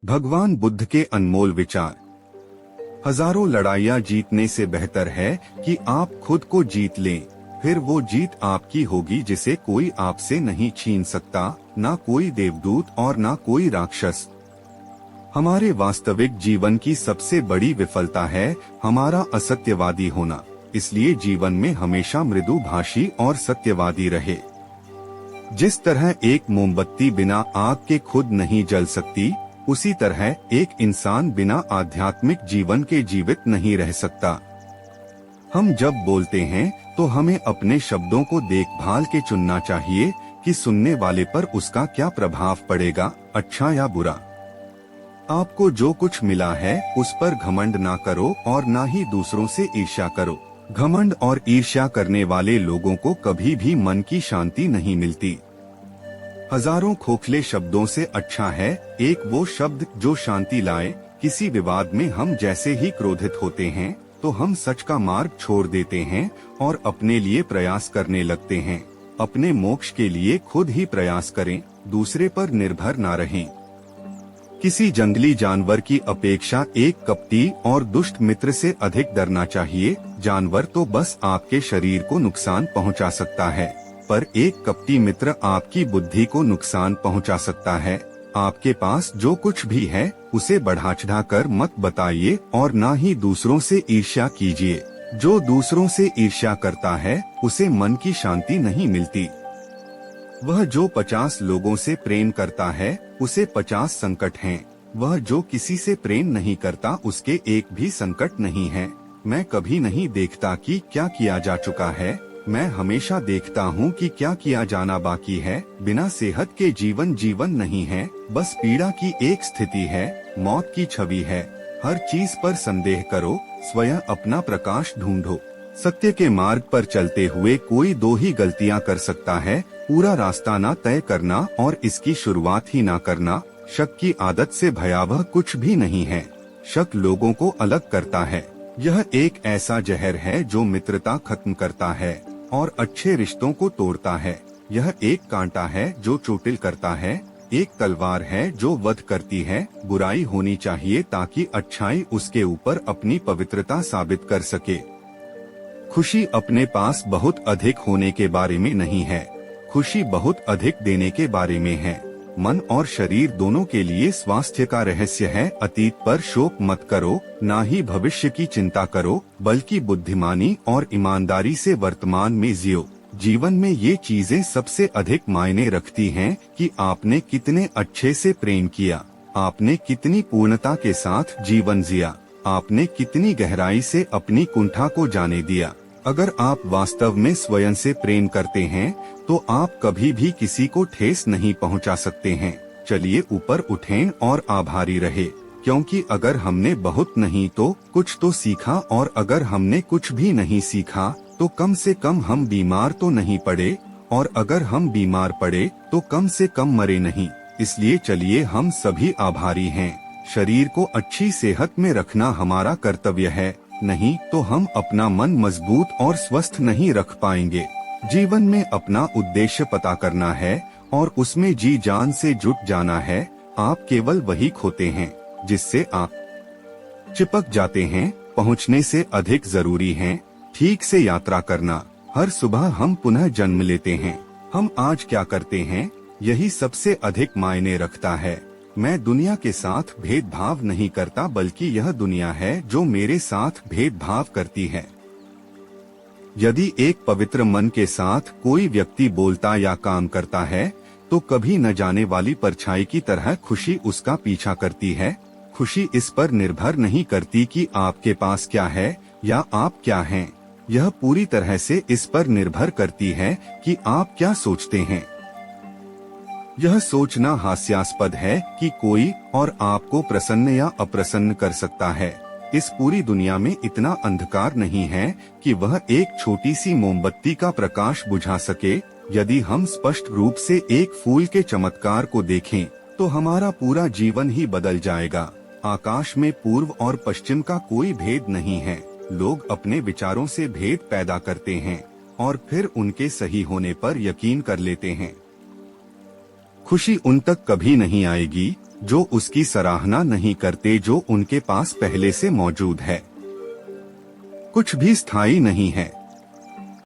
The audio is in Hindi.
भगवान बुद्ध के अनमोल विचार। हजारों लड़ाइयाँ जीतने से बेहतर है कि आप खुद को जीत लें, फिर वो जीत आपकी होगी जिसे कोई आपसे नहीं छीन सकता, ना कोई देवदूत और ना कोई राक्षस। हमारे वास्तविक जीवन की सबसे बड़ी विफलता है हमारा असत्यवादी होना, इसलिए जीवन में हमेशा मृदुभाषी और सत्यवादी रहे। जिस तरह एक मोमबत्ती बिना आग के खुद नहीं जल सकती, उसी तरह एक इंसान बिना आध्यात्मिक जीवन के जीवित नहीं रह सकता। हम जब बोलते हैं तो हमें अपने शब्दों को देखभाल के चुनना चाहिए कि सुनने वाले पर उसका क्या प्रभाव पड़ेगा, अच्छा या बुरा। आपको जो कुछ मिला है उस पर घमंड ना करो और ना ही दूसरों से ईर्ष्या करो। घमंड और ईर्ष्या करने वाले लोगों को कभी भी मन की शांति नहीं मिलती। हजारों खोखले शब्दों से अच्छा है एक वो शब्द जो शांति लाए। किसी विवाद में हम जैसे ही क्रोधित होते हैं तो हम सच का मार्ग छोड़ देते हैं और अपने लिए प्रयास करने लगते हैं। अपने मोक्ष के लिए खुद ही प्रयास करें, दूसरे पर निर्भर ना रहें। किसी जंगली जानवर की अपेक्षा एक कपटी और दुष्ट मित्र से अधिक डरना चाहिए। जानवर तो बस आपके शरीर को नुकसान पहुंचा सकता है, पर एक कपटी मित्र आपकी बुद्धि को नुकसान पहुंचा सकता है। आपके पास जो कुछ भी है उसे बढ़ा चढ़ा कर मत बताइए और ना ही दूसरों से ईर्ष्या कीजिए। जो दूसरों से ईर्ष्या करता है उसे मन की शांति नहीं मिलती। वह जो 50 लोगों से प्रेम करता है उसे 50 संकट हैं। वह जो किसी से प्रेम नहीं करता उसके एक भी संकट नहीं है। मैं कभी नहीं देखता कि क्या किया जा चुका है, मैं हमेशा देखता हूँ कि क्या किया जाना बाकी है। बिना सेहत के जीवन नहीं है, बस पीड़ा की एक स्थिति है, मौत की छवि है। हर चीज पर संदेह करो, स्वयं अपना प्रकाश ढूंढो। सत्य के मार्ग पर चलते हुए कोई दो ही गलतियाँ कर सकता है, पूरा रास्ता ना तय करना और इसकी शुरुआत ही ना करना। शक की आदत से भयावह कुछ भी नहीं है। शक लोगों को अलग करता है। यह एक ऐसा जहर है जो मित्रता खत्म करता है और अच्छे रिश्तों को तोड़ता है। यह एक कांटा है जो चोटिल करता है, एक तलवार है जो वध करती है। बुराई होनी चाहिए ताकि अच्छाई उसके ऊपर अपनी पवित्रता साबित कर सके। खुशी अपने पास बहुत अधिक होने के बारे में नहीं है, खुशी बहुत अधिक देने के बारे में है। मन और शरीर दोनों के लिए स्वास्थ्य का रहस्य है। अतीत पर शोक मत करो, ना ही भविष्य की चिंता करो, बल्कि बुद्धिमानी और ईमानदारी से वर्तमान में जियो। जीवन में ये चीजें सबसे अधिक मायने रखती हैं कि आपने कितने अच्छे से प्रेम किया, आपने कितनी पूर्णता के साथ जीवन जिया, आपने कितनी गहराई से अपनी कुंठा को जाने दिया। अगर आप वास्तव में स्वयं से प्रेम करते हैं तो आप कभी भी किसी को ठेस नहीं पहुंचा सकते हैं। चलिए ऊपर उठें और आभारी रहे, क्योंकि अगर हमने बहुत नहीं तो कुछ तो सीखा, और अगर हमने कुछ भी नहीं सीखा तो कम से कम हम बीमार तो नहीं पड़े, और अगर हम बीमार पड़े तो कम से कम मरे नहीं। इसलिए चलिए हम सभी आभारी हैं। शरीर को अच्छी सेहत में रखना हमारा कर्तव्य है, नहीं तो हम अपना मन मजबूत और स्वस्थ नहीं रख पाएंगे। जीवन में अपना उद्देश्य पता करना है और उसमें जी जान से जुट जाना है। आप केवल वही खोते हैं जिससे आप चिपक जाते हैं। पहुंचने से अधिक जरूरी है ठीक से यात्रा करना। हर सुबह हम पुनः जन्म लेते हैं। हम आज क्या करते हैं यही सबसे अधिक मायने रखता है। मैं दुनिया के साथ भेदभाव नहीं करता, बल्कि यह दुनिया है जो मेरे साथ भेदभाव करती है। यदि एक पवित्र मन के साथ कोई व्यक्ति बोलता या काम करता है तो कभी न जाने वाली परछाई की तरह खुशी उसका पीछा करती है। खुशी इस पर निर्भर नहीं करती कि आपके पास क्या है या आप क्या हैं। यह पूरी तरह से इस पर निर्भर करती है कि आप क्या सोचते हैं। यह सोचना हास्यास्पद है कि कोई और आपको प्रसन्न या अप्रसन्न कर सकता है। इस पूरी दुनिया में इतना अंधकार नहीं है कि वह एक छोटी सी मोमबत्ती का प्रकाश बुझा सके। यदि हम स्पष्ट रूप से एक फूल के चमत्कार को देखें तो हमारा पूरा जीवन ही बदल जाएगा। आकाश में पूर्व और पश्चिम का कोई भेद नहीं है। लोग अपने विचारों से भेद पैदा करते हैं और फिर उनके सही होने पर यकीन कर लेते हैं। खुशी उन तक कभी नहीं आएगी जो उसकी सराहना नहीं करते जो उनके पास पहले से मौजूद है। कुछ भी स्थायी नहीं है।